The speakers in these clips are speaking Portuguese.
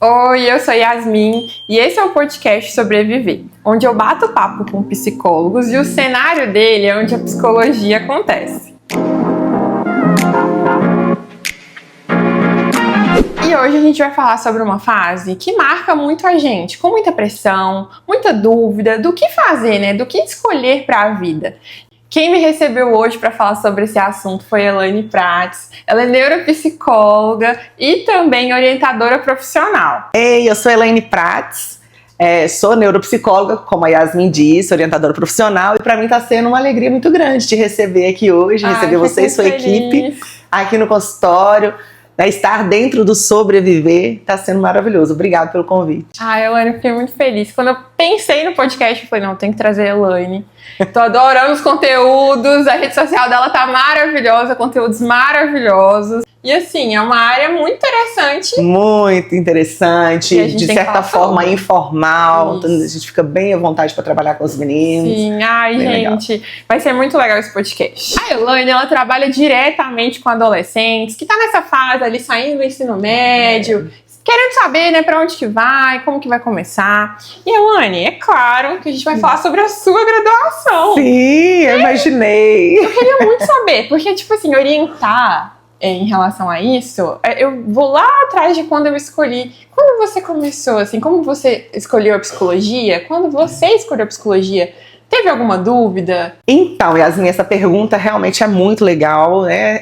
Oi, eu sou Yasmin e esse é o podcast Sobreviver, onde eu bato papo com psicólogos e o cenário dele é onde a psicologia acontece. E hoje a gente vai falar sobre uma fase que marca muito a gente, com muita pressão, muita dúvida do que fazer, né? Do que escolher para a vida. Quem me recebeu hoje para falar sobre esse assunto foi a Elaine Prates. Ela é neuropsicóloga e também orientadora profissional. Ei, eu sou a Elaine Prates, sou neuropsicóloga, como a Yasmin disse, orientadora profissional, e para mim está sendo uma alegria muito grande te receber aqui hoje, receber você e sua equipe aqui no consultório. Estar dentro do Sobreviver está sendo maravilhoso. Obrigada pelo convite. Elaine, eu fiquei muito feliz. Quando eu pensei no podcast, eu falei, não, tem que trazer a Elaine. Tô adorando os conteúdos, a rede social dela tá maravilhosa, conteúdos maravilhosos. E assim, é uma área muito interessante. Muito interessante, de certa forma informal. Então, a gente fica bem à vontade para trabalhar com os meninos. Sim, gente, legal. Vai ser muito legal esse podcast. A Elaine, ela trabalha diretamente com adolescentes, que tá nessa fase ali, saindo do ensino médio, querendo saber, né, pra onde que vai, como que vai começar. E, Elaine, é claro que a gente vai falar sobre a sua graduação. Sim, eu imaginei. Eu queria muito saber, porque, tipo assim, orientar em relação a isso, eu vou lá atrás de quando eu escolhi. Quando você começou, assim, como você escolheu a psicologia? Quando você escolheu a psicologia, teve alguma dúvida? Então, Yasmin, essa pergunta realmente é muito legal, né?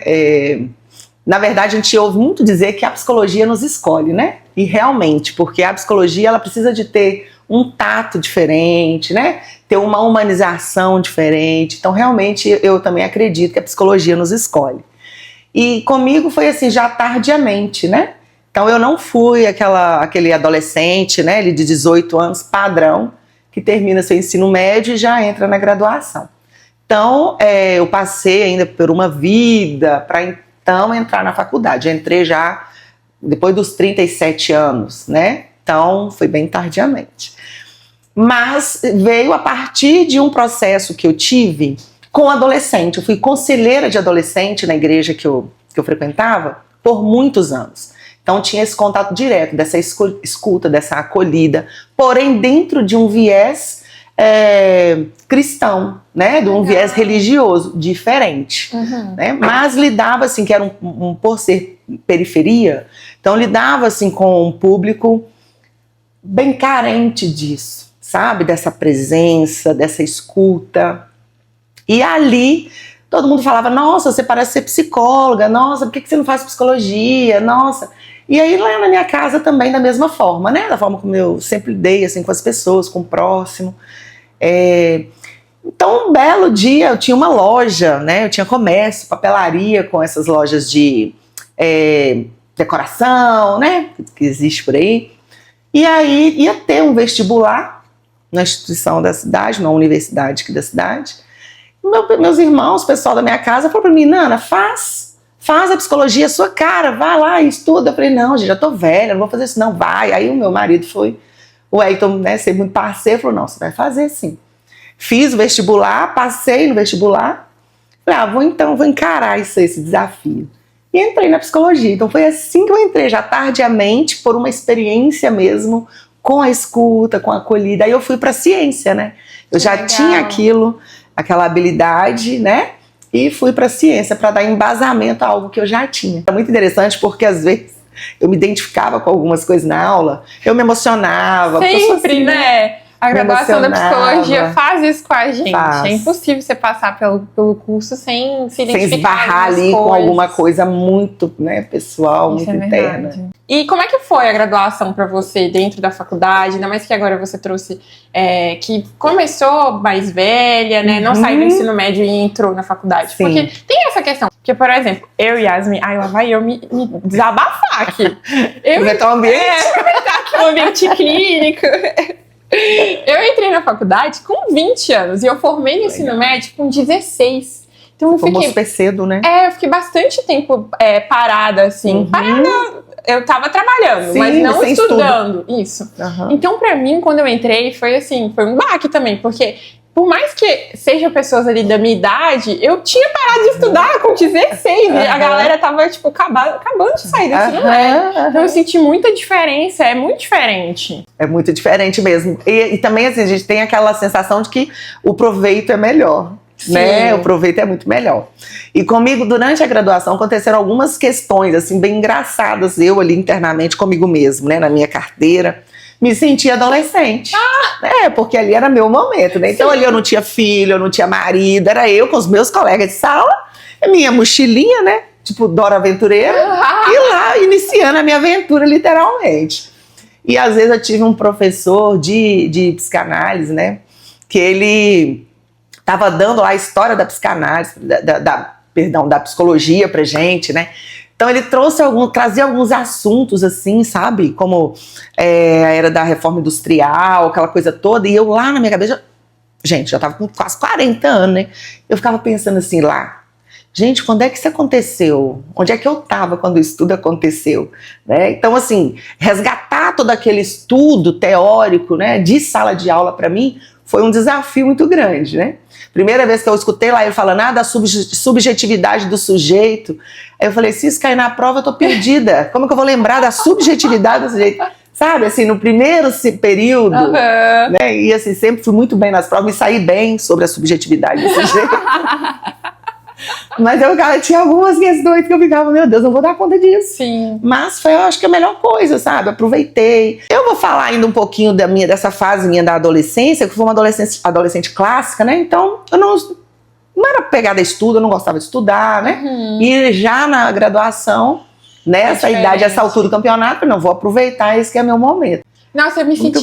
Na verdade, a gente ouve muito dizer que a psicologia nos escolhe, né? E realmente, porque a psicologia ela precisa de ter um tato diferente, né? Ter uma humanização diferente. Então, realmente, eu também acredito que a psicologia nos escolhe. E comigo foi assim, já tardiamente, né? Então eu não fui aquele adolescente, né, ele de 18 anos, padrão, que termina seu ensino médio e já entra na graduação. Então eu passei ainda por uma vida para então entrar na faculdade. Eu entrei já depois dos 37 anos, né? Então foi bem tardiamente. Mas veio a partir de um processo que eu tive com adolescente. Eu fui conselheira de adolescente na igreja que eu frequentava por muitos anos. Então tinha esse contato direto, dessa escuta, dessa acolhida, porém dentro de um viés cristão, né? De um viés religioso diferente. Né? Mas lidava assim, que era por ser periferia, então lidava assim com um público bem carente disso, sabe? Dessa presença, dessa escuta. E ali, todo mundo falava, nossa, você parece ser psicóloga, nossa, por que você não faz psicologia, nossa. E aí lá na minha casa também da mesma forma, né, da forma como eu sempre lidei, assim, com as pessoas, com o próximo. Então, um belo dia, eu tinha uma loja, né, eu tinha comércio, papelaria com essas lojas de decoração, né, que existe por aí. E aí ia ter um vestibular na instituição da cidade, na universidade aqui da cidade. Meus irmãos, o pessoal da minha casa, falou pra mim, Nana, faz a psicologia, sua cara, vai lá e estuda. Eu falei, não, gente, já tô velha, não vou fazer isso não, vai. Aí o meu marido foi, o Elton, né, ser muito parceiro, falou, não, você vai fazer sim. Fiz o vestibular, passei no vestibular, falei, vou encarar esse desafio. E entrei na psicologia, então foi assim que eu entrei, já tardiamente, por uma experiência mesmo, com a escuta, com a acolhida. Aí eu fui pra ciência, né, eu já tinha aquela habilidade, né? E fui para a ciência para dar embasamento a algo que eu já tinha. É muito interessante porque às vezes eu me identificava com algumas coisas na aula, eu me emocionava. Sempre, assim, né? A graduação da psicologia faz isso com a gente. É impossível você passar pelo curso sem se identificar. Sem esbarrar ali com alguma coisa muito, né, pessoal, muito interna. E como é que foi a graduação para você dentro da faculdade? Ainda mais que agora você trouxe que começou mais velha, né? Não saiu do ensino médio e entrou na faculdade. Sim. Porque tem essa questão. Porque, por exemplo, eu e Yasmin, lá vai eu me desabafar aqui. Aproveitar o ambiente. Aproveitar aqui o ambiente clínico. Eu entrei na faculdade com 20 anos e eu formei no ensino médio com 16. Então eu fiquei super cedo, né? Eu fiquei bastante tempo parada, assim. Parada, eu tava trabalhando, mas não estudando. Isso. Então, pra mim, quando eu entrei, foi assim, foi um baque também, porque por mais que sejam pessoas ali da minha idade, eu tinha parado de estudar com 16, e a galera tava, tipo, acabando de sair do ensino médio. Então eu senti muita diferença, é muito diferente. É muito diferente mesmo. E também, assim, a gente tem aquela sensação de que o proveito é melhor. Né? O proveito é muito melhor. E comigo, durante a graduação, aconteceram algumas questões, assim, bem engraçadas, eu ali internamente comigo mesmo, né? Na minha carteira. Me senti adolescente. Porque ali era meu momento, né? Então ali eu não tinha filho, eu não tinha marido, era eu com os meus colegas de sala, minha mochilinha, né? Tipo Dora Aventureira, e lá iniciando a minha aventura, literalmente. E às vezes eu tive um professor de psicanálise, né? Que ele estava dando lá a história da psicanálise, da psicologia pra gente, né? Então ele trazia alguns assuntos assim, sabe? Como a era da reforma industrial, aquela coisa toda. E eu lá na minha cabeça, gente, já tava com quase 40 anos, né? Eu ficava pensando assim lá, gente, quando é que isso aconteceu? Onde é que eu tava quando isso tudo aconteceu? Né? Então assim, resgatar todo aquele estudo teórico, né, de sala de aula para mim foi um desafio muito grande, né? Primeira vez que eu escutei lá ele falando da subjetividade do sujeito, aí eu falei, se isso cair na prova eu tô perdida, como que eu vou lembrar da subjetividade do sujeito? Sabe, assim, no primeiro período, né, e assim, sempre fui muito bem nas provas, me saí bem sobre a subjetividade do sujeito. Mas tinha algumas questões que eu ficava, meu Deus, não vou dar conta disso. Sim. Mas foi, eu acho que a melhor coisa, sabe? Aproveitei. Eu vou falar ainda um pouquinho dessa fase minha da adolescência, que foi uma adolescente clássica, né? Então, eu não era pegada a estudo, eu não gostava de estudar, né? E já na graduação, nessa idade, essa altura do campeonato, eu não vou aproveitar, esse que é meu momento. Nossa, eu me sinto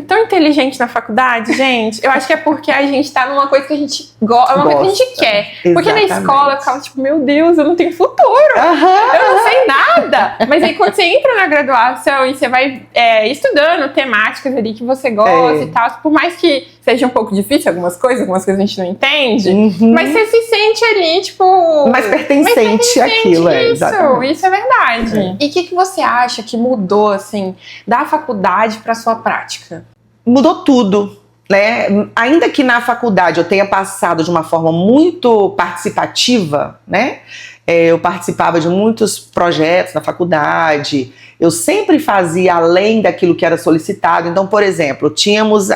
tão inteligente na faculdade, gente. Eu acho que é porque a gente tá numa coisa que a gente gosta, uma coisa que a gente quer. Exatamente. Porque na escola eu ficava tipo, meu Deus, eu não tenho futuro. Eu não sei nada. Mas aí quando você entra na graduação e você vai estudando temáticas ali que você gosta e tal, por mais que seja um pouco difícil algumas coisas a gente não entende, mas você se sente ali, tipo... mais pertencente àquilo. Isso é verdade. E o que você acha que mudou, assim, da faculdade para sua prática? Mudou tudo, né? Ainda que na faculdade eu tenha passado de uma forma muito participativa, né? Eu participava de muitos projetos na faculdade, eu sempre fazia além daquilo que era solicitado. Então, por exemplo, tínhamos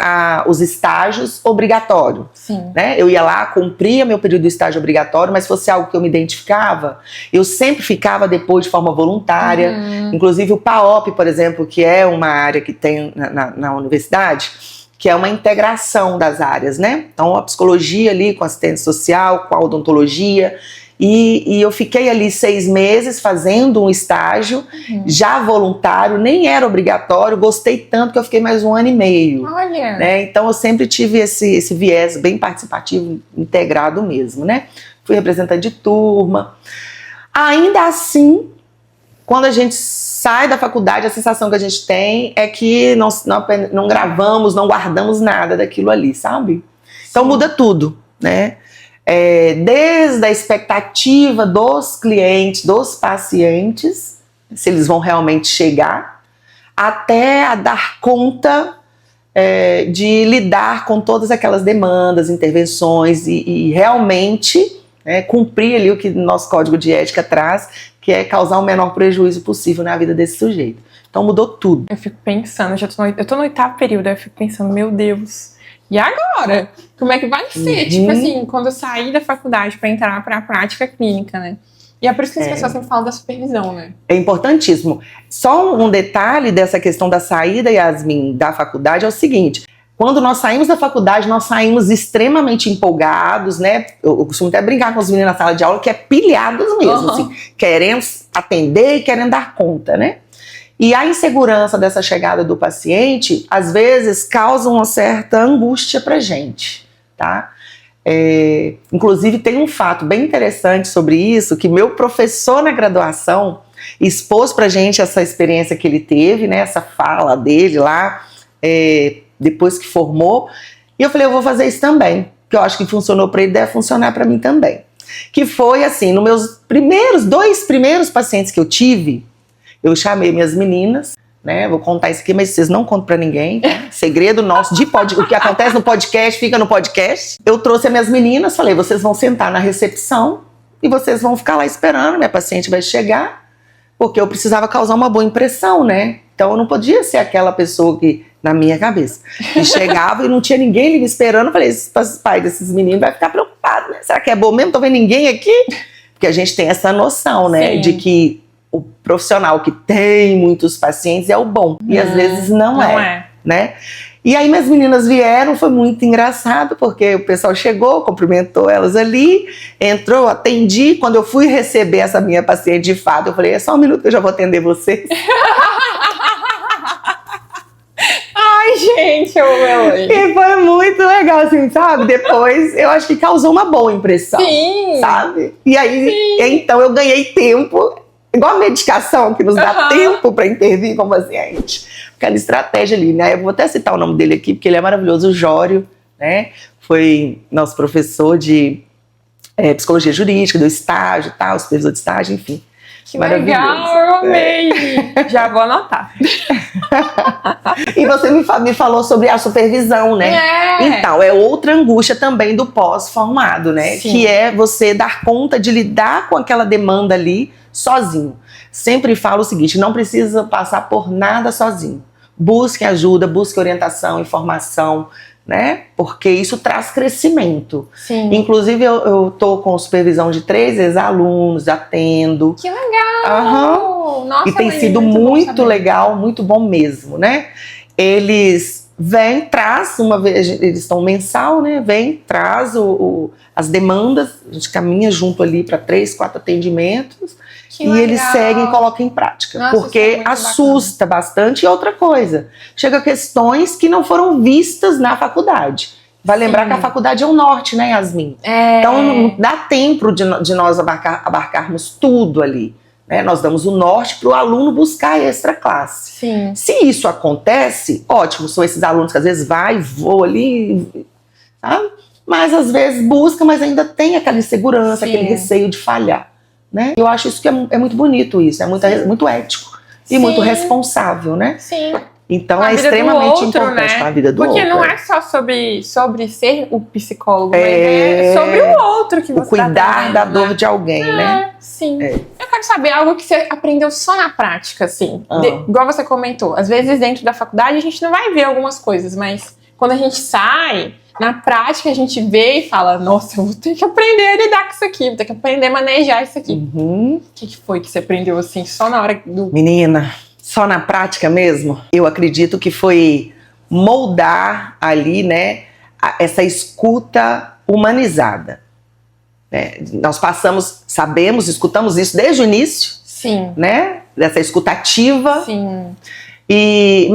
os estágios obrigatórios. Sim. Né? Eu ia lá, cumpria meu período de estágio obrigatório, mas se fosse algo que eu me identificava, eu sempre ficava depois de forma voluntária. Inclusive o PAOP, por exemplo, que é uma área que tem na universidade, que é uma integração das áreas, né? Então, a psicologia ali com assistência social, com a odontologia. E eu fiquei ali 6 meses fazendo um estágio, já voluntário, nem era obrigatório, gostei tanto que eu fiquei mais 1 ano e meio. Olha! Né? Então eu sempre tive esse viés bem participativo, integrado mesmo, né? Fui representante de turma. Ainda assim, quando a gente sai da faculdade, a sensação que a gente tem é que não gravamos, não guardamos nada daquilo ali, sabe? Então muda tudo, né? Desde a expectativa dos clientes, dos pacientes, se eles vão realmente chegar, até a dar conta de lidar com todas aquelas demandas, intervenções e realmente cumprir ali o que o nosso código de ética traz, que é causar o menor prejuízo possível na vida desse sujeito. Então mudou tudo. Eu fico pensando, eu tô no 8º período, eu fico pensando, meu Deus, e agora? Como é que vai ser? Tipo assim, quando eu sair da faculdade para entrar para a prática clínica, né? E é por isso que as pessoas sempre falam da supervisão, né? É importantíssimo. Só um detalhe dessa questão da saída, Yasmin, da faculdade é o seguinte: quando nós saímos da faculdade, nós saímos extremamente empolgados, né? Eu costumo até brincar com os meninos na sala de aula que é pilhados mesmo, assim, querendo atender e querendo dar conta, né? E a insegurança dessa chegada do paciente, às vezes, causa uma certa angústia pra gente, tá? Inclusive, tem um fato bem interessante sobre isso, que meu professor na graduação expôs pra gente essa experiência que ele teve, né? Essa fala dele lá, depois que formou. E eu falei, eu vou fazer isso também, que eu acho que funcionou pra ele, deve funcionar pra mim também. Que foi assim, nos meus 2 primeiros pacientes que eu tive, eu chamei minhas meninas, né? Vou contar isso aqui, mas vocês não contam pra ninguém. Tá? Segredo nosso de o que acontece no podcast fica no podcast. Eu trouxe as minhas meninas, falei, vocês vão sentar na recepção e vocês vão ficar lá esperando, minha paciente vai chegar, porque eu precisava causar uma boa impressão, né? Então eu não podia ser aquela pessoa que, na minha cabeça, que chegava e não tinha ninguém ali me esperando. Eu falei, esse pai desses meninos vai ficar preocupado, né? Será que é bom mesmo? Não tô vendo ninguém aqui? Porque a gente tem essa noção, né? Sim. De que o profissional que tem muitos pacientes é o bom. E às vezes não é, né? E aí minhas meninas vieram, foi muito engraçado, porque o pessoal chegou, cumprimentou elas ali, entrou, atendi. Quando eu fui receber essa minha paciente de fato, eu falei, é só um minuto que eu já vou atender vocês. Ai, gente, eu amo. E foi muito legal, assim, sabe? Depois, eu acho que causou uma boa impressão. Sim. Sabe? E aí, então eu ganhei tempo, igual a medicação, que nos dá tempo para intervir com o paciente. Aquela estratégia ali, né? Eu vou até citar o nome dele aqui, porque ele é maravilhoso, o Jório, né? Foi nosso professor de psicologia jurídica, do estágio e tal, supervisor de estágio, enfim. Que legal, eu amei! Já vou anotar. E você me falou sobre a supervisão, né? Então, é outra angústia também do pós-formado, né? Sim. Que é você dar conta de lidar com aquela demanda ali sozinho. Sempre falo o seguinte, não precisa passar por nada sozinho. Busque ajuda, busque orientação, informação, né? Porque isso traz crescimento. Sim. Inclusive, eu tô com supervisão de 3 ex-alunos, atendo. Que legal! Nossa, e tem sido muito legal, muito bom mesmo, né? Eles vêm, traz, uma vez, eles estão mensal, né? Vem, traz as demandas, a gente caminha junto ali para 3, 4 atendimentos. Que legal. Eles seguem e colocam em prática. Nossa, porque assusta bastante. E outra coisa, chega questões que não foram vistas na faculdade. Vai lembrar que a faculdade é o norte, né, Yasmin? Então não dá tempo de nós abarcarmos tudo ali. Né? Nós damos o norte para o aluno buscar a extra classe. Sim. Se isso acontece, ótimo, são esses alunos que às vezes voam ali, sabe? Mas às vezes busca, mas ainda tem aquela insegurança, aquele receio de falhar. Né? Eu acho isso que é muito bonito, isso é muito ético e muito responsável, né? Sim. Então é extremamente importante para a vida do outro. Porque não é só sobre ser o psicólogo, mas é sobre o outro que você cuidar da dor de alguém, né? Sim. Eu quero saber algo que você aprendeu só na prática, assim. Igual você comentou, às vezes dentro da faculdade a gente não vai ver algumas coisas, mas quando a gente sai, na prática a gente vê e fala, nossa, eu vou ter que aprender a lidar com isso aqui, vou ter que aprender a manejar isso aqui. O que foi que você aprendeu assim, só na hora do... Menina, só na prática mesmo? Eu acredito que foi moldar ali, né, essa escuta humanizada. Nós escutamos isso desde o início. Sim. Né, dessa escutativa. Sim.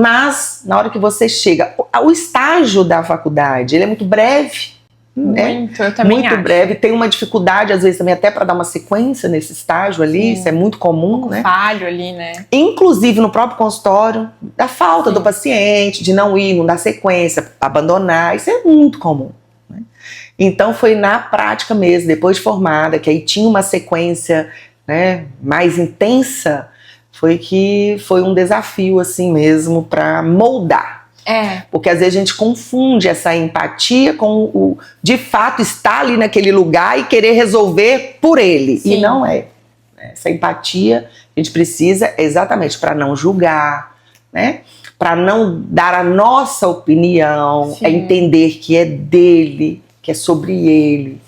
Mas, na hora que você chega, o estágio da faculdade, ele é muito breve. Muito, eu também acho. Muito breve, tem uma dificuldade, às vezes, também até para dar uma sequência nesse estágio ali, isso é muito comum, né? Falho ali, né? Inclusive no próprio consultório, da falta do paciente, de não ir, não dar sequência, abandonar, isso é muito comum. Né? Então, foi na prática mesmo, depois de formada, que aí tinha uma sequência, né, mais intensa, foi um desafio assim mesmo para moldar. Porque às vezes a gente confunde essa empatia com o de fato estar ali naquele lugar e querer resolver por ele. Sim. E não é. Essa empatia a gente precisa exatamente para não julgar, né? Para não dar a nossa opinião, entender que é dele, que é sobre ele.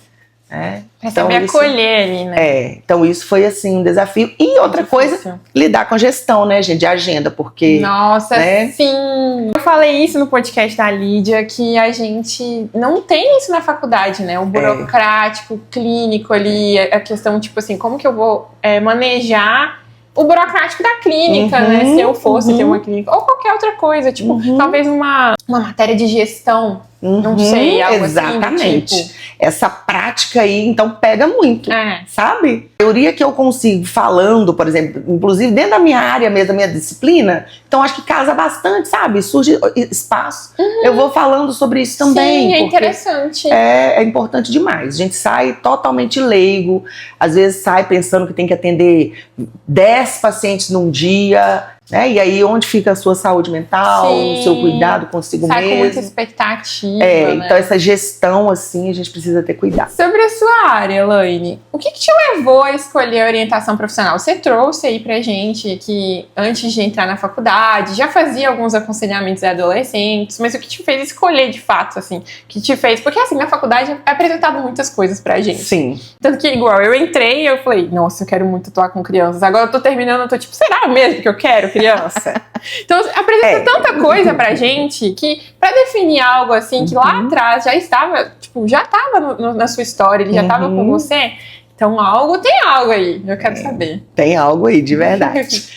Pra saber acolher ali, né? Então isso foi assim um desafio. E outra coisa, lidar com a gestão, né, gente, de agenda, porque... Nossa, sim! Eu falei isso no podcast da Lídia, que a gente não tem isso na faculdade, né? O burocrático, clínico ali, a questão, tipo assim, como que eu vou manejar o burocrático da clínica, né? Se eu fosse ter uma clínica, ou qualquer outra coisa, tipo, talvez uma matéria de gestão, não sei, algo exatamente. Assim, tipo... Essa prática aí, então, pega muito, sabe? A teoria que eu consigo falando, por exemplo, inclusive dentro da minha área mesmo, da minha disciplina, então acho que casa bastante, sabe? Surge espaço. Eu vou falando sobre isso também. Sim, é interessante. É importante demais. A gente sai totalmente leigo, às vezes sai pensando que tem que atender 10 pacientes num dia, né? E aí onde fica a sua saúde mental, Sim. o seu cuidado consigo Sai mesmo. com muita expectativa, né? Então essa gestão, assim, a gente precisa ter cuidado. Sobre a sua área, Elaine, o que te levou a escolher a orientação profissional? Você trouxe aí pra gente que antes de entrar na faculdade, já fazia alguns aconselhamentos a adolescentes, mas o que te fez escolher de fato, assim, que te fez? Porque assim, na faculdade é apresentado muitas coisas pra gente. Sim. Tanto que, igual, eu entrei e eu falei, nossa, eu quero muito atuar com crianças. Agora eu tô terminando, eu tô tipo, será mesmo que eu quero criança? Então, apresenta tanta coisa pra gente que, pra definir algo assim, que lá atrás já estava, tipo, já tava na sua história, ele já tava com você. Então, tem algo aí, eu quero saber. Tem algo aí, de verdade.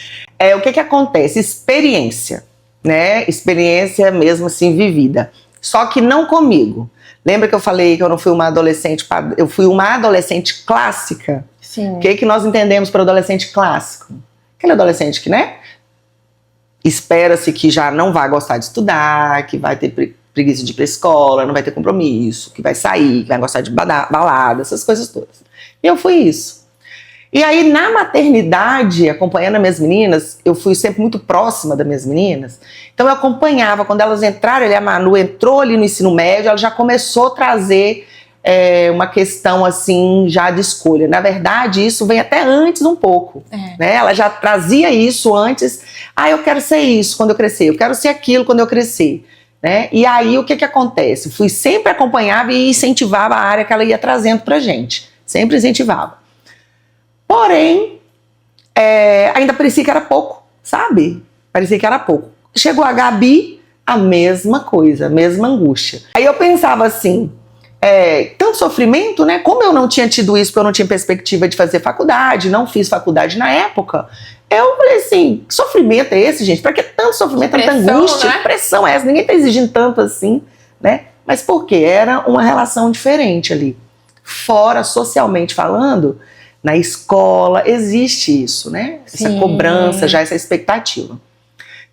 O que acontece? Experiência, né? Experiência mesmo assim, vivida. Só que não comigo. Lembra que eu falei que eu não fui uma adolescente, eu fui uma adolescente clássica? Sim. O que nós entendemos por adolescente clássico? Aquele adolescente que, né? Espera-se que já não vai gostar de estudar, que vai ter preguiça de ir pra escola, não vai ter compromisso, que vai sair, que vai gostar de balada, essas coisas todas. E eu fui isso. E aí, na maternidade, acompanhando as minhas meninas, eu fui sempre muito próxima das minhas meninas, então eu acompanhava, quando elas entraram, a Manu entrou ali no ensino médio, ela já começou a trazer uma questão assim, já de escolha. Na verdade, isso vem até antes um pouco, né? Ela já trazia isso antes, eu quero ser isso quando eu crescer, eu quero ser aquilo quando eu crescer, né? E aí, o que acontece? Fui sempre acompanhava e incentivava a área que ela ia trazendo pra gente, sempre incentivava. Porém, ainda parecia que era pouco, sabe? Parecia que era pouco. Chegou a Gabi, a mesma coisa, a mesma angústia. Aí eu pensava assim, tanto sofrimento, né? Como eu não tinha tido isso, porque eu não tinha perspectiva de fazer faculdade, não fiz faculdade na época, eu falei assim, que sofrimento é esse, gente? Pra que tanto sofrimento, tanta angústia? Né? Que pressão é essa? Ninguém tá exigindo tanto assim, né? Mas por quê? Era uma relação diferente ali. Fora, socialmente falando, na escola, existe isso, né? Essa cobrança, já essa expectativa.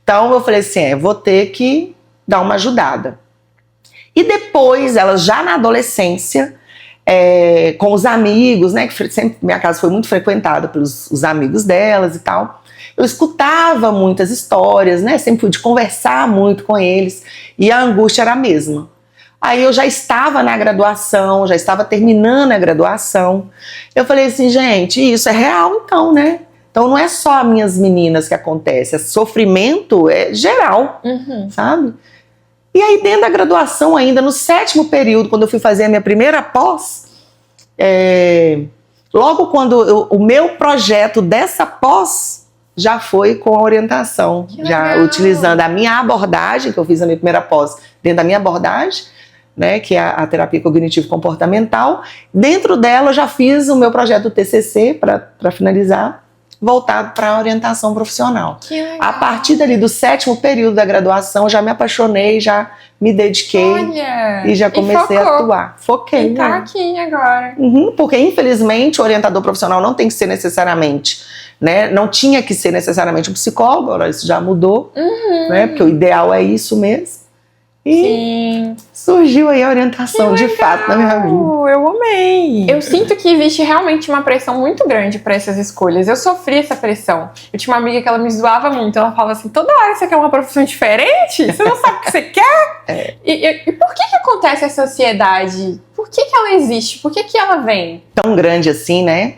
Então, eu falei assim, vou ter que dar uma ajudada. E depois, ela já na adolescência, com os amigos, né? Que sempre minha casa foi muito frequentada pelos os amigos delas e tal. Eu escutava muitas histórias, né? Sempre pude conversar muito com eles. E a angústia era a mesma. Aí eu já estava na graduação, já estava terminando a graduação. Eu falei assim, gente, isso é real então, né? Então não é só as minhas meninas que acontece, sofrimento é geral, sabe? E aí dentro da graduação ainda, no 7º período, quando eu fui fazer a minha primeira pós, logo quando o meu projeto dessa pós já foi com a orientação, já utilizando a minha abordagem, que eu fiz a minha primeira pós dentro da minha abordagem, né, que é a terapia cognitivo-comportamental. Dentro dela eu já fiz o meu projeto TCC, para finalizar, voltado para a orientação profissional. A partir dali do 7º período da graduação, já me apaixonei, já me dediquei e já comecei a atuar. Foquei. E tá aqui agora. Porque infelizmente o orientador profissional não tem que ser necessariamente, né, não tinha que ser necessariamente um psicólogo, agora isso já mudou, né, porque o ideal é isso mesmo. E surgiu aí a orientação de fato na minha vida. Eu amei. Eu sinto que existe realmente uma pressão muito grande para essas escolhas. Eu sofri essa pressão. Eu tinha uma amiga que ela me zoava muito. Ela falava assim, toda hora você quer uma profissão diferente? Você não sabe o que você quer? E por que acontece essa ansiedade? Por que ela existe? Por que ela vem? Tão grande assim, né?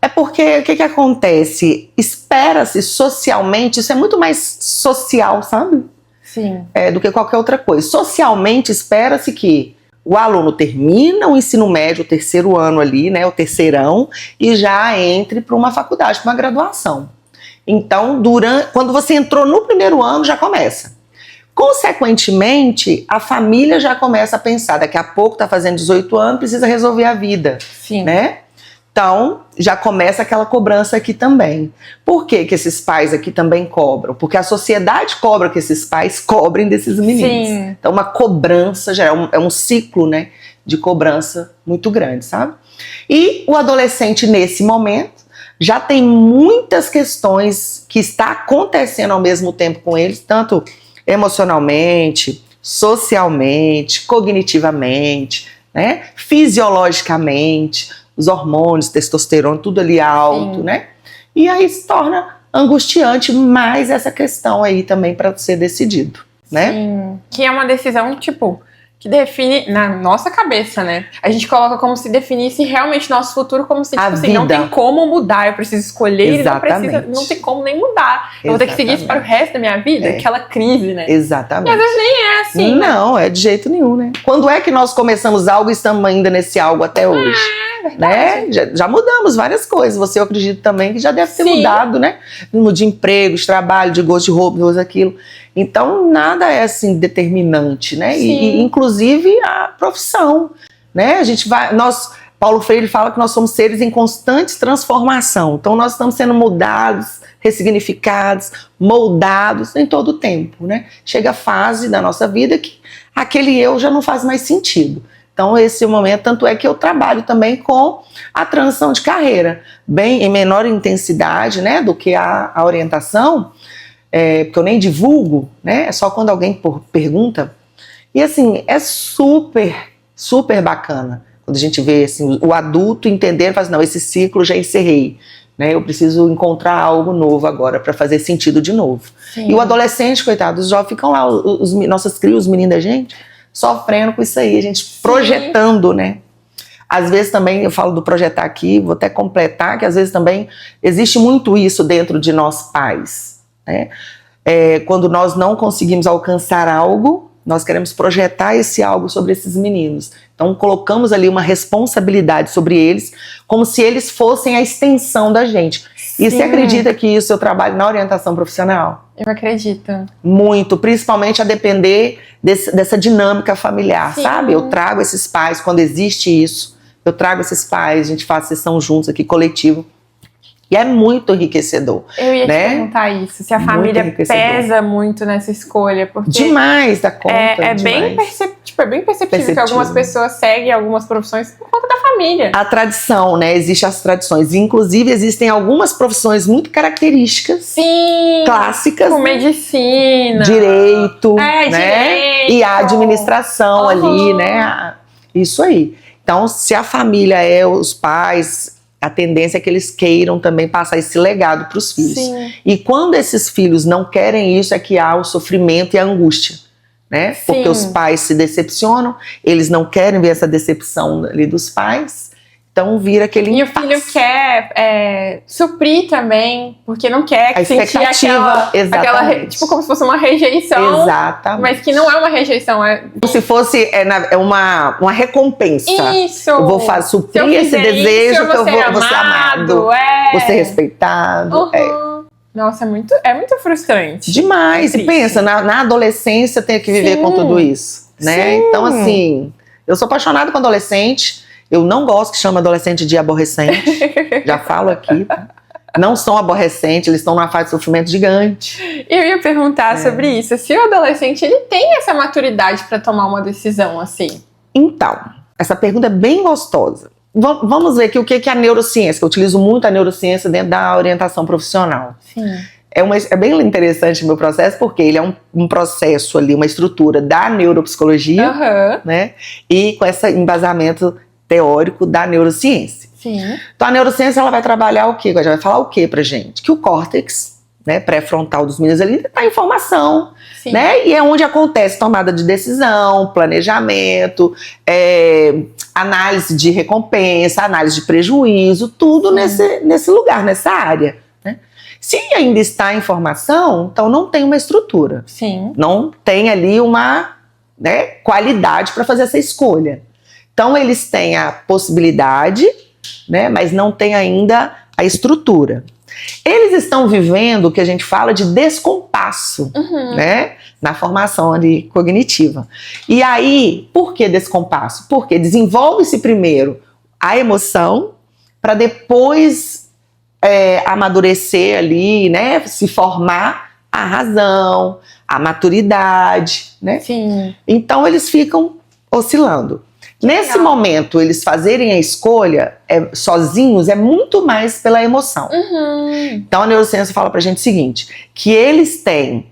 É porque o que acontece? Espera-se socialmente, isso é muito mais social, sabe? Sim. Do que qualquer outra coisa. Socialmente, espera-se que o aluno termina o ensino médio, o 3º ano ali, né, o terceirão, e já entre para uma faculdade, para uma graduação. Então, quando você entrou no 1º ano, já começa. Consequentemente, a família já começa a pensar, daqui a pouco está fazendo 18 anos, precisa resolver a vida. Sim. Né? Então, já começa aquela cobrança aqui também. Por que esses pais aqui também cobram? Porque a sociedade cobra que esses pais cobrem desses meninos. Sim. Então, uma cobrança, já é um ciclo, né, de cobrança muito grande, sabe? E o adolescente, nesse momento, já tem muitas questões que está acontecendo ao mesmo tempo com eles, tanto emocionalmente, socialmente, cognitivamente, né, fisiologicamente, os hormônios, testosterona, tudo ali alto, né? E aí se torna angustiante mais essa questão aí também para ser decidido, né? Sim, que é uma decisão, tipo, que define na nossa cabeça, né? A gente coloca como se definisse realmente nosso futuro, como se, tipo assim, não tem como mudar, eu preciso escolher, Exatamente. e não tem como nem mudar. Eu vou ter que seguir isso para o resto da minha vida, aquela crise, né? Exatamente. E às vezes nem é assim. Não, é de jeito nenhum, né? Quando é que nós começamos algo e estamos ainda nesse algo até hoje? Né? Já mudamos várias coisas. Você, eu acredito também que já deve ter mudado, né? De emprego, de trabalho, de gosto de roupa, de aquilo. Então, nada é assim determinante, né? E inclusive a profissão, né? A gente vai, Paulo Freire fala que nós somos seres em constante transformação. Então, nós estamos sendo mudados, ressignificados, moldados em todo o tempo, né? Chega a fase da nossa vida que aquele eu já não faz mais sentido. Então, esse é o momento, tanto é que eu trabalho também com a transição de carreira, bem em menor intensidade, né, do que a orientação, porque eu nem divulgo, né, é só quando alguém pergunta. E assim, é super, super bacana quando a gente vê assim, o adulto entender e falar assim, não, esse ciclo já encerrei, né, eu preciso encontrar algo novo agora para fazer sentido de novo. Sim. E o adolescente, coitado, os jovens ficam lá, nossas crias, os meninos da gente, sofrendo com isso aí, a gente projetando, né? Às vezes também, eu falo do projetar aqui, vou até completar, que às vezes também existe muito isso dentro de nós pais, né? Quando nós não conseguimos alcançar algo, nós queremos projetar esse algo sobre esses meninos. Então colocamos ali uma responsabilidade sobre eles, como se eles fossem a extensão da gente. Sim. E você acredita que isso eu trabalho na orientação profissional? Eu acredito. Muito, principalmente a depender dessa dinâmica familiar, Sim. sabe? Eu trago esses pais, quando existe isso, eu trago esses pais, a gente faz sessão juntos aqui, coletivo. E é muito enriquecedor. Eu ia te perguntar isso, se a família pesa muito nessa escolha. Porque demais da conta. É bem perceptível que algumas pessoas seguem algumas profissões por conta da família. A tradição, né? Existem as tradições. Inclusive, existem algumas profissões muito características. Sim. Clássicas. Como medicina. Direito. Né? Direito. E a administração ali, né? Isso aí. Então, se a família os pais, a tendência é que eles queiram também passar esse legado para os filhos. Sim. E quando esses filhos não querem isso, é que há o sofrimento e a angústia, né? Sim. Porque os pais se decepcionam, eles não querem ver essa decepção ali dos pais, então vira aquele impasse. E o filho quer suprir também, porque não quer a sentir aquela tipo como se fosse uma rejeição. Exatamente. Mas que não é uma rejeição, é como se fosse uma recompensa. Isso. Eu vou suprir esse desejo que eu vou ser amado, vou ser respeitado. Nossa, é muito frustrante. Demais. E pensa, na adolescência tem que viver com tudo isso, né? Sim. Então, assim, eu sou apaixonada com adolescente. Eu não gosto que chama adolescente de aborrecente. Já falo aqui, tá? Não são aborrecentes, eles estão numa fase de sofrimento gigante. Eu ia perguntar sobre isso. Se o adolescente ele tem essa maturidade para tomar uma decisão assim? Então, essa pergunta é bem gostosa. Vamos ver aqui o que é a neurociência, que eu utilizo muito a neurociência dentro da orientação profissional. Sim. É bem interessante o meu processo, porque ele é um processo ali, uma estrutura da neuropsicologia, né? E com esse embasamento teórico da neurociência. Sim. Então a neurociência ela vai trabalhar o quê? Ela vai falar o quê pra gente? Que o córtex, né, pré-frontal dos meninos ali está em formação, Sim. né? E é onde acontece tomada de decisão, planejamento, análise de recompensa, análise de prejuízo, tudo nesse lugar, nessa área. Né? Se ainda está em formação, então não tem uma estrutura. Sim. Não tem ali uma qualidade para fazer essa escolha. Então, eles têm a possibilidade, né, mas não tem ainda a estrutura. Eles estão vivendo o que a gente fala de descompasso, né, na formação ali cognitiva. E aí, por que descompasso? Porque desenvolve-se primeiro a emoção, para depois amadurecer ali, né, se formar a razão, a maturidade, né? Sim. Então, eles ficam oscilando. Nesse momento, eles fazerem a escolha sozinhos é muito mais pela emoção. Então a neurociência fala pra gente o seguinte, que eles têm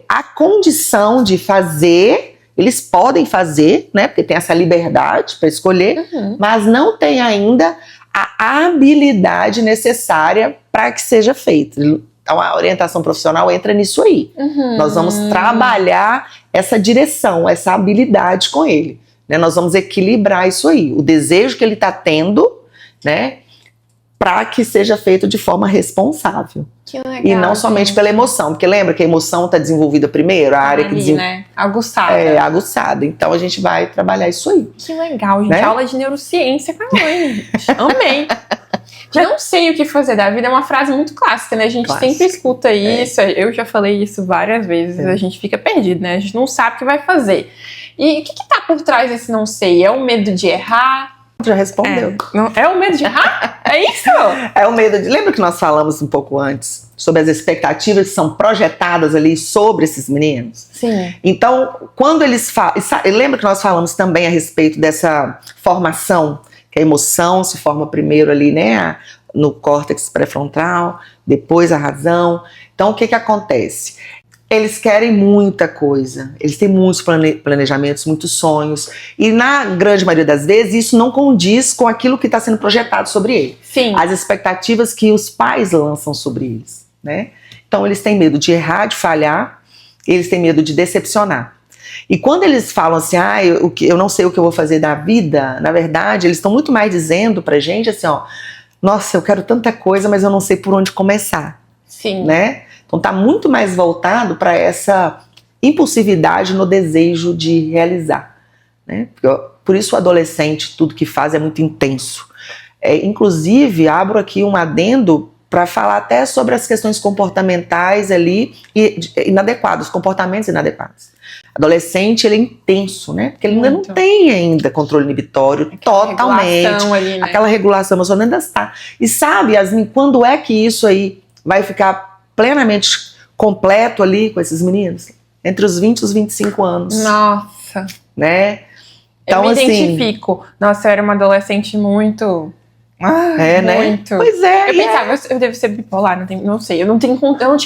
a condição de fazer, eles podem fazer, né, porque tem essa liberdade para escolher, mas não tem ainda a habilidade necessária para que seja feito. Então, a orientação profissional entra nisso aí. Nós vamos trabalhar essa direção, essa habilidade com ele. Né? Nós vamos equilibrar isso aí. O desejo que ele está tendo, né? Para que seja feito de forma responsável. Que legal, e não somente pela emoção. Porque lembra que a emoção está desenvolvida primeiro? A área que né? Aguçada. Aguçada. Então, a gente vai trabalhar isso aí. Que legal, gente. Né? Aula de neurociência com a mãe, gente. Amei. Não sei o que fazer da vida é uma frase muito clássica, né? A gente sempre escuta isso, eu já falei isso várias vezes, a gente fica perdido, né? A gente não sabe o que vai fazer. E o que tá por trás desse não sei? É o medo de errar? Já respondeu. É o medo de errar? É isso? É o medo de... Lembra que nós falamos um pouco antes sobre as expectativas que são projetadas ali sobre esses meninos? Sim. Então, quando eles falam... Lembra que nós falamos também a respeito dessa formação, que a emoção se forma primeiro ali, né, no córtex pré-frontal, depois a razão. Então, o que acontece? Eles querem muita coisa, eles têm muitos planejamentos, muitos sonhos, e na grande maioria das vezes isso não condiz com aquilo que está sendo projetado sobre eles. Sim. As expectativas que os pais lançam sobre eles, né? Então, eles têm medo de errar, de falhar, eles têm medo de decepcionar. E quando eles falam assim, eu não sei o que eu vou fazer da vida, na verdade, eles estão muito mais dizendo pra gente assim, ó, nossa, eu quero tanta coisa, mas eu não sei por onde começar. Sim. Né? Então tá muito mais voltado para essa impulsividade no desejo de realizar. Né? Por isso o adolescente, tudo que faz é muito intenso. Inclusive, abro aqui um adendo para falar até sobre as questões comportamentais ali inadequados, comportamentos inadequados. Adolescente, ele é intenso, né? Porque ele ainda não tem ainda controle inibitório totalmente. Ali, né? Aquela regulação emocional ainda está. E sabe, Yasmin, quando é que isso aí vai ficar plenamente completo ali com esses meninos? Entre os 20 e os 25 anos. Nossa. Né? Então, eu me identifico. Nossa, eu era uma adolescente muito... né? Muito. Pois é. Eu pensava, eu devo ser bipolar, não sei. Eu não tinha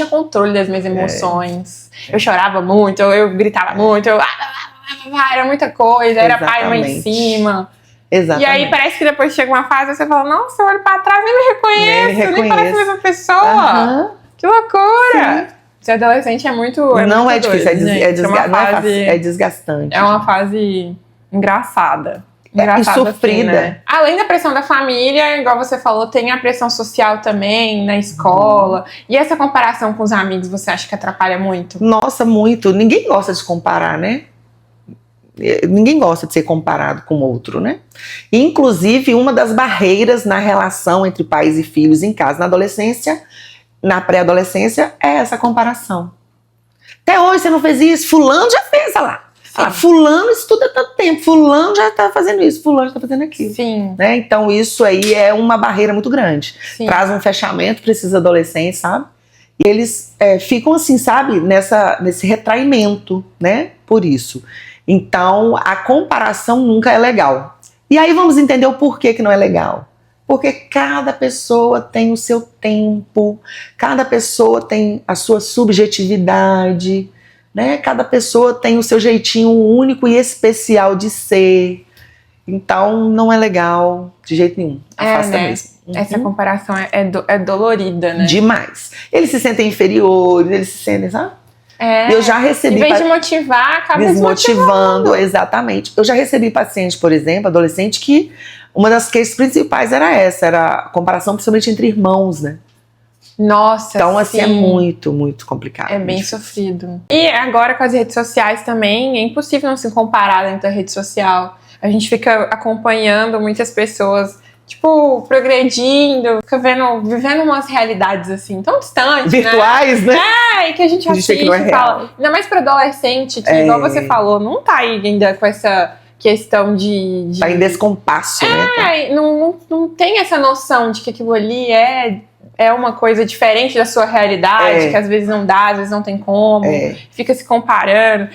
controle das minhas emoções. Eu chorava muito, eu gritava muito, era muita coisa, era pai e mãe em cima. Exatamente. E aí parece que depois chega uma fase você fala, nossa, eu olho pra trás, nem me reconheço, nem parece a mesma pessoa. Que loucura! Sim. Ser adolescente é muito. Não é difícil, é desgastante. É uma fase engraçada. E sofrida. Assim, né? Além da pressão da família, igual você falou, tem a pressão social também, na escola. E essa comparação com os amigos, você acha que atrapalha muito? Nossa, muito. Ninguém gosta de comparar, né? Ninguém gosta de ser comparado com outro, né? Inclusive, uma das barreiras na relação entre pais e filhos em casa, na adolescência, na pré-adolescência, é essa comparação. Até hoje você não fez isso, fulano já fez, olha lá. Fulano estuda tanto tempo, fulano já está fazendo isso, fulano já está fazendo aquilo. Sim. Né? Então isso aí é uma barreira muito grande. Sim. Traz um fechamento para esses adolescentes, sabe? E eles ficam assim, sabe? Nesse retraimento, né? Por isso. Então a comparação nunca é legal. E aí vamos entender o porquê que não é legal. Porque cada pessoa tem o seu tempo, cada pessoa tem a sua subjetividade, né? Cada pessoa tem o seu jeitinho único e especial de ser. Então, não é legal de jeito nenhum. Afasta mesmo. Essa comparação é dolorida, né? Demais. Eles se sentem inferiores, eles se sentem, sabe? Eu já recebi... Em vez de motivar, acaba desmotivando. Exatamente. Eu já recebi paciente, por exemplo, adolescente, que uma das queixas principais era a comparação principalmente entre irmãos, né? Nossa, então, assim, é muito, muito complicado. É bem sofrido. E agora com as redes sociais também, é impossível não se comparar dentro da rede social. A gente fica acompanhando muitas pessoas, tipo, progredindo, fica vivendo umas realidades, assim, tão distantes, virtuais, né? E que a gente assiste que não é e fala. Ainda mais pra adolescente, que, igual você falou, não tá ainda com essa questão de... Tá em descompasso, né? Não tem essa noção de que aquilo ali é uma coisa diferente da sua realidade, que às vezes não dá, às vezes não tem como, fica se comparando.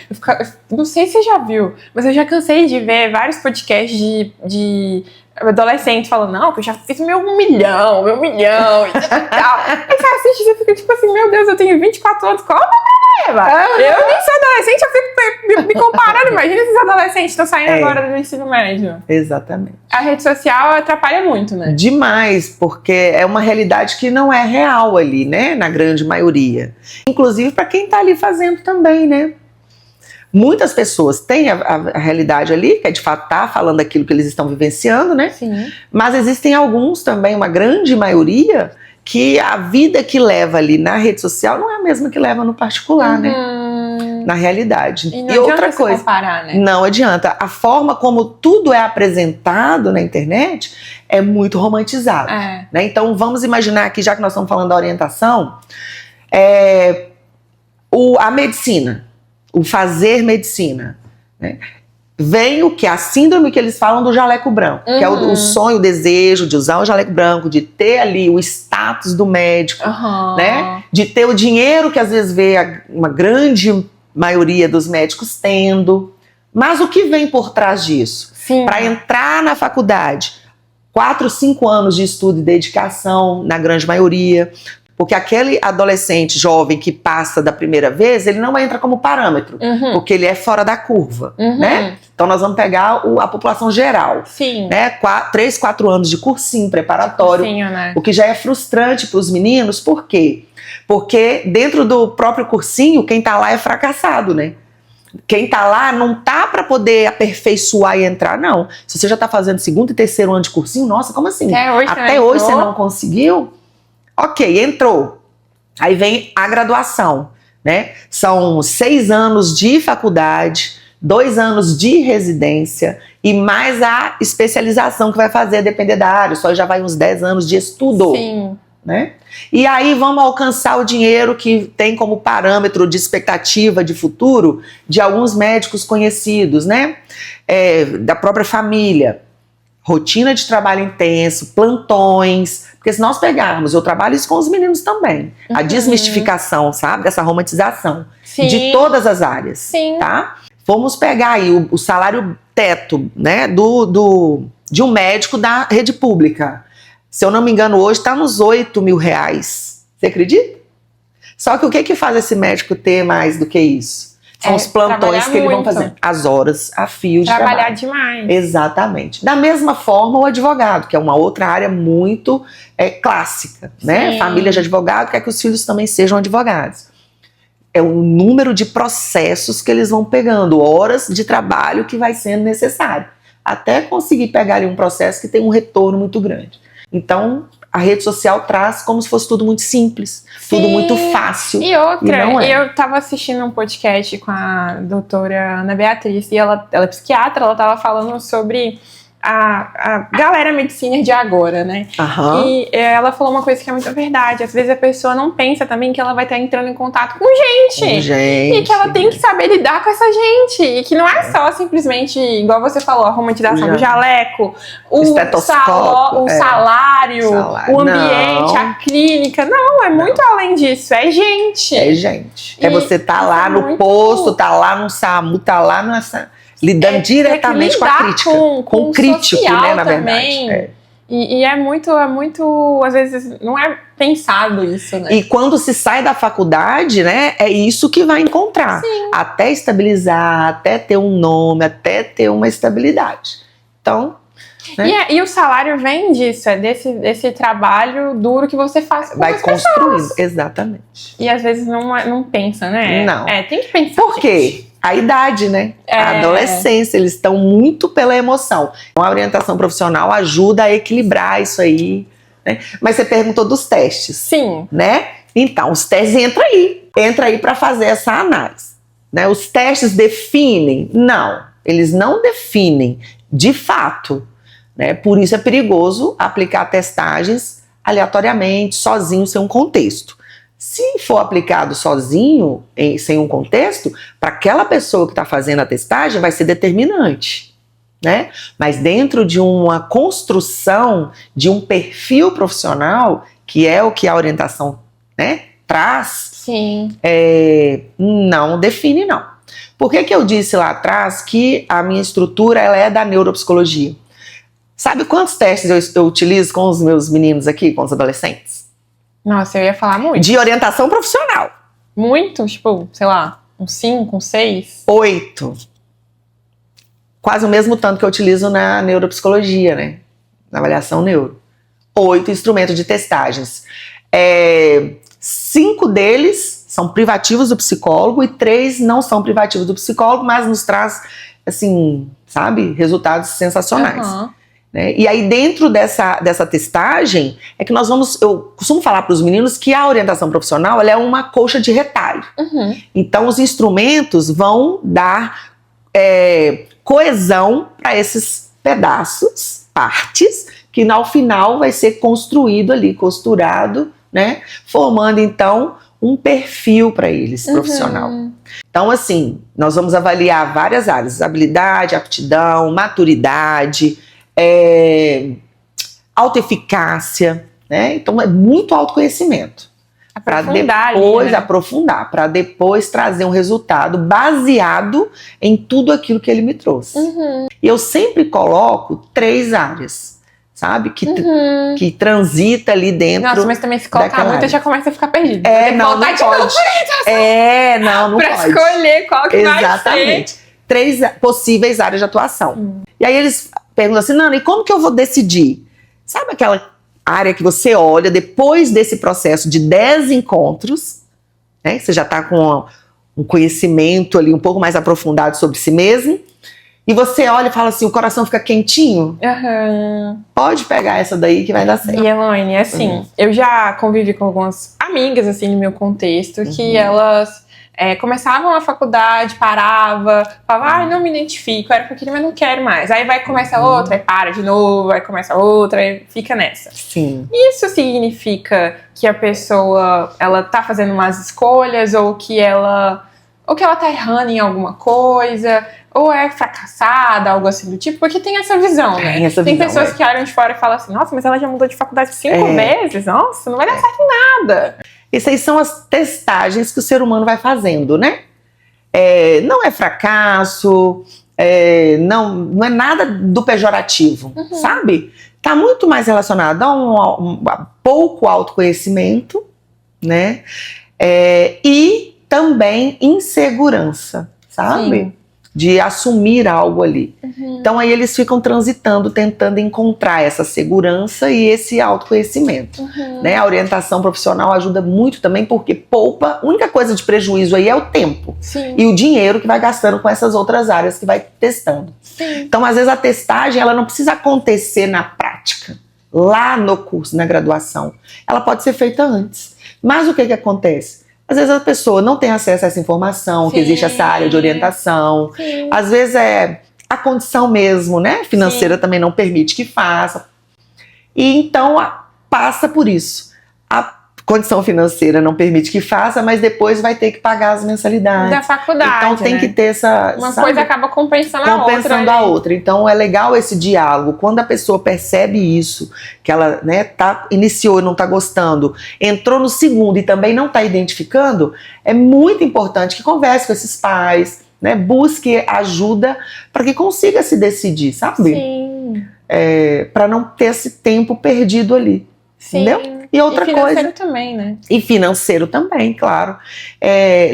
Não sei se você já viu, mas eu já cansei de ver vários podcasts de adolescente falando, não, que eu já fiz meu milhão e tal. Aí você assiste e você fica tipo assim, meu Deus, eu tenho 24 anos, qual é o problema? Eu nem sou adolescente, eu fico me comparando. Imagina esses adolescentes que estão saindo agora do ensino médio. Exatamente. A rede social atrapalha muito, né? Demais, porque é uma realidade que não é real ali, né? Na grande maioria. Inclusive para quem está ali fazendo também, né? Muitas pessoas têm a realidade ali, que é de fato tá falando aquilo que eles estão vivenciando, né? Sim. Mas existem alguns também, uma grande maioria, que a vida que leva ali na rede social não é a mesma que leva no particular, né? Na realidade. E não outra coisa, comparar, né? não adianta. A forma como tudo é apresentado na internet é muito romantizado. Né? Então vamos imaginar aqui, já que nós estamos falando da orientação, a medicina, o fazer medicina, né? Vem o que? A síndrome que eles falam do jaleco branco, que é o sonho, o desejo de usar o jaleco branco, de ter ali o status do médico, né? De ter o dinheiro que às vezes vê uma grande maioria dos médicos tendo. Mas o que vem por trás disso? Para entrar na faculdade, 4, 5 anos de estudo e dedicação, na grande maioria. Porque aquele adolescente jovem que passa da primeira vez, ele não entra como parâmetro, porque ele é fora da curva, né? Então nós vamos pegar a população geral, né? 3, 4 anos de cursinho preparatório, né? O que já é frustrante para os meninos. Por quê? Porque dentro do próprio cursinho, quem tá lá é fracassado, né? Quem tá lá não tá para poder aperfeiçoar e entrar, não. Se você já tá fazendo 2º e 3º ano de cursinho, nossa, como assim? Até hoje você não conseguiu? Ok, entrou. Aí vem a graduação, né? São 6 anos de faculdade, 2 anos de residência e mais a especialização que vai fazer, a depender da área. Só já vai uns 10 anos de estudo. Né? E aí vamos alcançar o dinheiro que tem como parâmetro de expectativa de futuro de alguns médicos conhecidos, né? Da própria família. Rotina de trabalho intenso, plantões. Porque se nós pegarmos, eu trabalho isso com os meninos também, a desmistificação, sabe? Dessa romantização de todas as áreas, tá? Vamos pegar aí o salário teto, né? De um médico da rede pública. Se eu não me engano, hoje está nos R$8.000. Você acredita? Só que o que faz esse médico ter mais do que isso? São os plantões que eles vão fazer. As horas a fio de trabalho. Trabalhar demais. Exatamente. Da mesma forma, o advogado, que é uma outra área muito clássica, né? Família de advogado quer que os filhos também sejam advogados. É o número de processos que eles vão pegando, horas de trabalho que vai sendo necessário, até conseguir pegar ali um processo que tem um retorno muito grande. Então, a rede social traz como se fosse tudo muito simples, tudo muito fácil. E outra, eu estava assistindo um podcast com a doutora Ana Beatriz, e ela é psiquiatra, ela estava falando sobre a galera medicina de agora, né? E ela falou uma coisa que é muito verdade. Às vezes a pessoa não pensa também que ela vai estar entrando em contato com gente. E que ela tem que saber lidar com essa gente. E que não é só simplesmente, igual você falou, a romantização do jaleco, o salário, o ambiente, a clínica. Não, é muito além disso. É gente. É gente. Você tá lá no posto, tá lá no SAMU, tá lá nessa... lidando diretamente com a crítica, com o crítico, né, na verdade. E é muito, às vezes, não é pensado isso, né? E quando se sai da faculdade, né, é isso que vai encontrar. Até estabilizar, até ter um nome, até ter uma estabilidade. Então... né? E o salário vem disso, desse trabalho duro que você faz com vai as construindo, pessoas. Exatamente. E às vezes não pensa, né? Não. Tem que pensar. Por quê? A idade, né? A adolescência, eles estão muito pela emoção. Então, a orientação profissional ajuda a equilibrar isso aí, né? Mas você perguntou dos testes. Sim. Né? Então, os testes entra aí para fazer essa análise, né? Os testes definem? Não, eles não definem de fato, né? Por isso é perigoso aplicar testagens aleatoriamente, sozinho, sem um contexto. Se for aplicado sozinho, sem um contexto, para aquela pessoa que está fazendo a testagem vai ser determinante, né? Mas dentro de uma construção de um perfil profissional, que é o que a orientação, né, traz, não define, não. Por que eu disse lá atrás que a minha estrutura ela é da neuropsicologia? Sabe quantos testes eu utilizo com os meus meninos aqui, com os adolescentes? Nossa, eu ia falar muito. De orientação profissional. Muito? Tipo, sei lá, Um 5, um 6? 8. Quase o mesmo tanto que eu utilizo na neuropsicologia, né? Na avaliação neuro. 8 instrumentos de testagens. 5 deles são privativos do psicólogo e 3 não são privativos do psicólogo, mas nos traz, assim, sabe, resultados sensacionais. Uhum. Né? E aí dentro dessa testagem é que eu costumo falar para os meninos que a orientação profissional ela é uma colcha de retalho. Uhum. Então os instrumentos vão dar coesão para esses pedaços, partes, que ao final vai ser construído ali, costurado, né? Formando então um perfil para eles, profissional. Então assim, nós vamos avaliar várias áreas, habilidade, aptidão, maturidade, autoeficácia, né? Então é muito autoconhecimento. Para depois aprofundar, para depois trazer um resultado baseado em tudo aquilo que ele me trouxe. E eu sempre coloco 3 áreas, sabe? Que transita ali dentro. Nossa, mas também se colocar muito, já começa a ficar perdido. Não pode. Não pra pode. Escolher qual que vai ser. Exatamente. 3 possíveis áreas de atuação. E aí eles perguntam assim, Nana, e como que eu vou decidir? Sabe aquela área que você olha depois desse processo de 10 encontros, né? Você já está com um conhecimento ali um pouco mais aprofundado sobre si mesmo, e você olha e fala assim, o coração fica quentinho. Pode pegar essa daí que vai dar certo. E Elaine, assim, eu já convivi com algumas amigas, assim, no meu contexto, que elas começavam a faculdade, falava, não me identifico, era o que eu queria, mas não quero mais. Aí vai começa outra, aí para de novo, aí começa outra, aí fica nessa. Sim. Isso significa que a pessoa, ela tá fazendo umas escolhas, ou que ela tá errando em alguma coisa, ou é fracassada, algo assim do tipo, porque tem essa visão, né? Tem pessoas que olham de fora e falam assim, nossa, mas ela já mudou de faculdade 5 vezes, nossa, não vai dar certo em nada. Essas são as testagens que o ser humano vai fazendo, né? Não é fracasso, não é nada do pejorativo, sabe? Tá muito mais relacionado a pouco autoconhecimento, né? E também insegurança, sabe? Sim. De assumir algo ali. Então aí eles ficam transitando, tentando encontrar essa segurança e esse autoconhecimento. Né? A orientação profissional ajuda muito também porque poupa, a única coisa de prejuízo aí é o tempo. Sim. E o dinheiro que vai gastando com essas outras áreas que vai testando. Sim. Então às vezes a testagem ela não precisa acontecer na prática, lá no curso, na graduação. Ela pode ser feita antes. Mas o que acontece? Às vezes a pessoa não tem acesso a essa informação, que existe essa área de orientação. Sim. Às vezes a condição mesmo, né, financeira também não permite que faça. E então passa por isso. A condição financeira não permite que faça, mas depois vai ter que pagar as mensalidades. Da faculdade, então tem que ter essa... Uma coisa acaba compensando a outra. Então é legal esse diálogo. Quando a pessoa percebe isso, que ela iniciou e não está gostando, entrou no segundo e também não está identificando, é muito importante que converse com esses pais, né, busque ajuda para que consiga se decidir, sabe? Sim. Para não ter esse tempo perdido ali. Sim. Entendeu? E outra coisa. E financeiro também, né? E financeiro também, claro.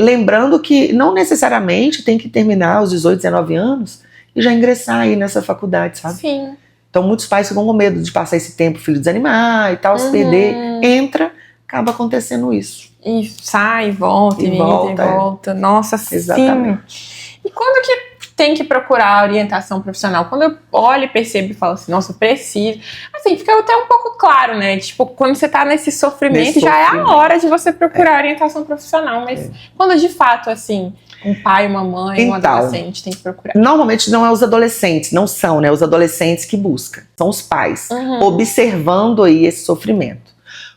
Lembrando que não necessariamente tem que terminar aos 18, 19 anos e já ingressar aí nessa faculdade, sabe? Sim. Então muitos pais ficam com medo de passar esse tempo, o filho desanimar e tal, se perder. Entra, acaba acontecendo isso. E sai, volta, e volta. Nossa, exatamente. Sim. E quando que tem que procurar orientação profissional? Quando eu olho e percebo e falo assim, nossa, eu preciso. Assim, fica até um pouco claro, né? Tipo, quando você tá nesse sofrimento, já é a hora de você procurar orientação profissional. Mas quando de fato, assim, um pai, uma mãe, um adolescente tem que procurar. Normalmente não é os adolescentes, não são, né? Os adolescentes que buscam. São os pais, observando aí esse sofrimento.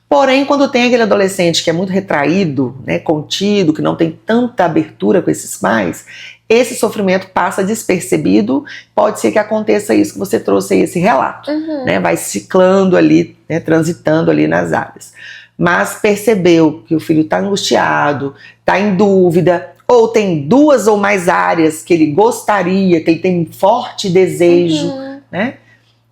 Porém, quando tem aquele adolescente que é muito retraído, né, contido, que não tem tanta abertura com esses pais, esse sofrimento passa despercebido, pode ser que aconteça isso que você trouxe aí, esse relato, né, vai ciclando ali, né, transitando ali nas áreas. Mas percebeu que o filho está angustiado, está em dúvida, ou tem 2 ou mais áreas que ele gostaria, que ele tem um forte desejo, né,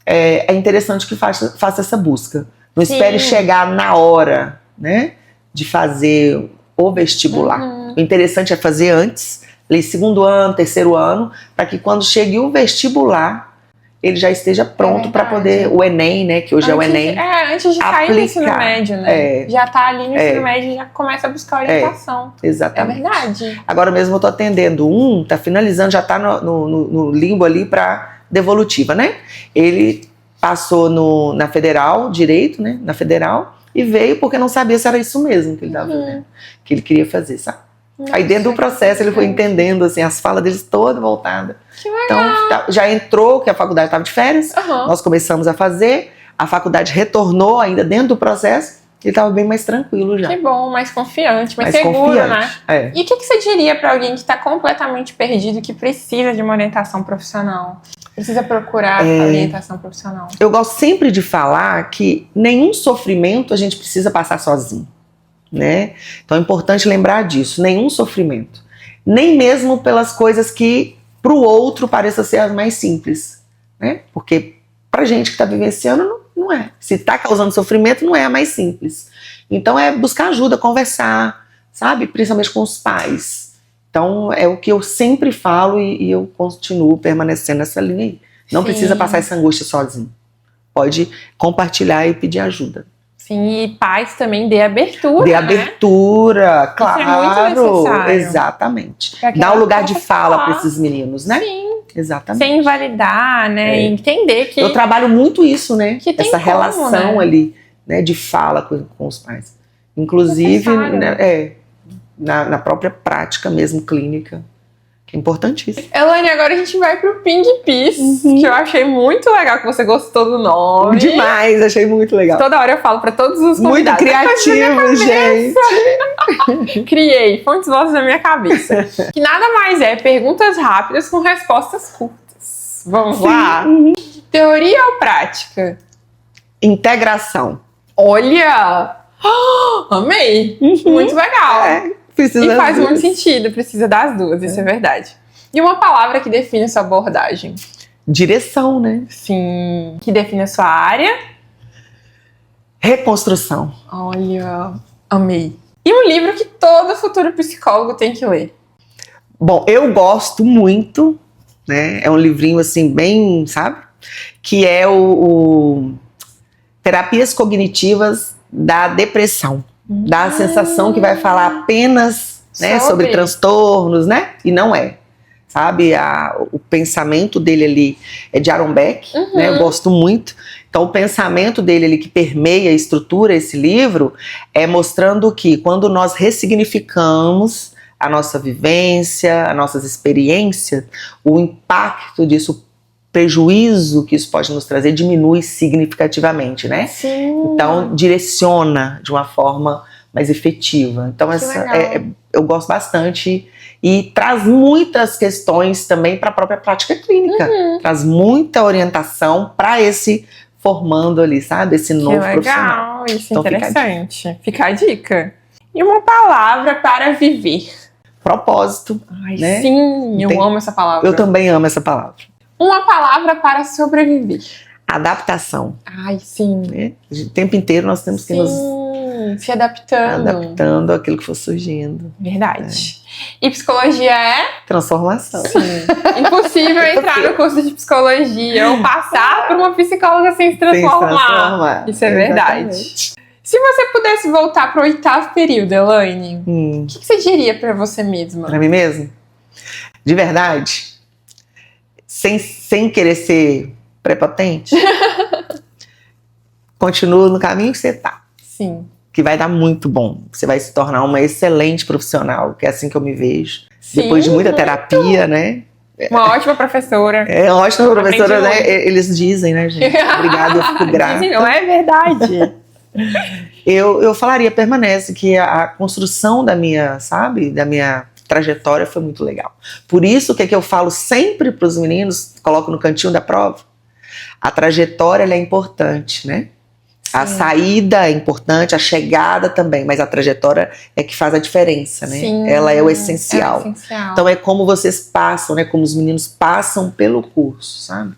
é interessante que faça essa busca. Não espere chegar na hora, né, de fazer o vestibular. o interessante é fazer antes, ali segundo ano, terceiro ano, para que quando chegue o vestibular, ele já esteja pronto para poder, o Enem, né, que hoje é o Enem. Antes de sair do ensino médio, né? Já tá ali no ensino médio e já começa a buscar orientação. Exatamente. É verdade. Agora mesmo eu tô atendendo tá finalizando, já tá no limbo ali para devolutiva, né? Ele passou na Federal, Direito, né, na Federal, e veio porque não sabia se era isso mesmo que ele tava fazendo, que ele queria fazer, sabe? Aí dentro do processo ele foi entendendo, assim, as falas deles todas voltadas. Que legal. Então já entrou, que a faculdade estava de férias, nós começamos a fazer, a faculdade retornou ainda dentro do processo, ele estava bem mais tranquilo já. Que bom, mais confiante, mais seguro, né? E o que você diria para alguém que está completamente perdido, que precisa de uma orientação profissional? Precisa procurar orientação profissional. Eu gosto sempre de falar que nenhum sofrimento a gente precisa passar sozinho, né? Então é importante lembrar disso, nenhum sofrimento. Nem mesmo pelas coisas que para o outro pareçam ser as mais simples, né? Porque pra gente que está vivenciando, não é. Se está causando sofrimento, não é a mais simples. Então é buscar ajuda, conversar, sabe? Principalmente com os pais. Então é o que eu sempre falo e eu continuo permanecendo nessa linha aí. Não precisa passar essa angústia sozinho. Pode compartilhar e pedir ajuda. Sim, e pais também dê abertura. Dê abertura, claro. Isso é muito necessário. Exatamente. Dá um lugar de fala para esses meninos, né? Sim. Exatamente. Sem invalidar, né? Entender que... Eu trabalho muito isso, né? Que tem essa relação, né, ali, né, de fala com os pais. Inclusive, né, na própria prática mesmo, clínica. Que é importantíssimo. Elaine, agora a gente vai pro Ping Piece, que eu achei muito legal, que você gostou do nome. Demais, achei muito legal. Toda hora eu falo pra todos os convidados. Muito criativo, gente. Criei fontes vozes na minha cabeça. Que nada mais é perguntas rápidas com respostas curtas. Vamos lá? Teoria ou prática? Integração. Olha! Amei! Muito legal. E faz muito sentido, precisa das duas, isso é verdade. E uma palavra que define a sua abordagem? Direção, né? Sim. Que define a sua área? Reconstrução. Olha, amei. E um livro que todo futuro psicólogo tem que ler? Bom, eu gosto muito, né? É um livrinho assim bem, sabe? Que é o Terapias Cognitivas da Depressão. Dá a sensação que vai falar apenas, né, sobre transtornos, né? E não é. Sabe, o pensamento dele ali é de Aaron Beck, né? Eu gosto muito. Então o pensamento dele ali que permeia e estrutura esse livro é mostrando que quando nós ressignificamos a nossa vivência, as nossas experiências, o impacto disso, prejuízo que isso pode nos trazer diminui significativamente, né? Sim. Então direciona de uma forma mais efetiva. Então eu gosto bastante e traz muitas questões também para a própria prática clínica. Traz muita orientação para esse formando ali, sabe? Esse novo profissional. Legal, isso é então, interessante. Fica a dica. E uma palavra para viver? Propósito. Ai, né? Sim, eu amo essa palavra. Eu também amo essa palavra. Uma palavra para sobreviver? Adaptação. Ai, sim. Né? O tempo inteiro nós temos que nos se adaptando àquilo que for surgindo. Verdade. E psicologia é? Transformação. Sim. Impossível entrar no curso de psicologia ou passar por uma psicóloga sem se transformar. Isso é verdade. Se você pudesse voltar para o 8º período, Elaine, o que você diria para você mesma? Para mim mesma? De verdade? Sem querer ser prepotente? Continua no caminho que você tá. Sim. Que vai dar muito bom. Você vai se tornar uma excelente profissional, que é assim que eu me vejo. Sim, depois de muita terapia, né? Uma ótima professora. É, uma ótima professora, né? Eles dizem, né, gente? Obrigada, eu fico grata. Dizem, não é verdade. Eu falaria, permanece, que a construção da minha, sabe? Da minha trajetória foi muito legal. Por isso, o que eu falo sempre para os meninos, coloco no cantinho da prova, a trajetória ela é importante, né? Sim. A saída é importante, a chegada também, mas a trajetória é que faz a diferença, né? Sim, ela é o essencial. Então é como vocês passam, né? Como os meninos passam pelo curso, sabe?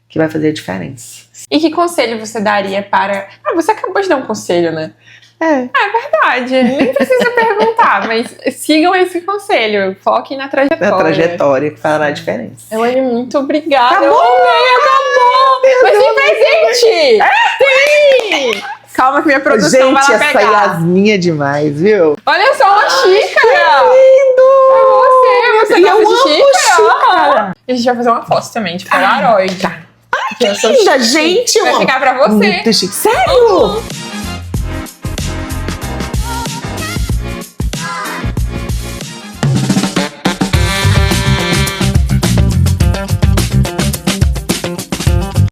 Que vai fazer a diferença. E que conselho você daria para... você acabou de dar um conselho, né? Verdade, nem precisa perguntar, mas sigam esse conselho, foquem na trajetória. Na trajetória que fará a diferença. Elaine, muito obrigada. Acabou! Eu amei, acabou! Mas tem presente! Tem! Calma que minha produção vai Gente, lá essa pegar. Yasmin é demais, viu? Olha só uma xícara! Lindo! Você E eu gosta de amo xícara! E a gente vai fazer uma foto também de Polaroid. Ai, que linda, gente! Vai eu amo. ficar pra você. Muito chique. Sério?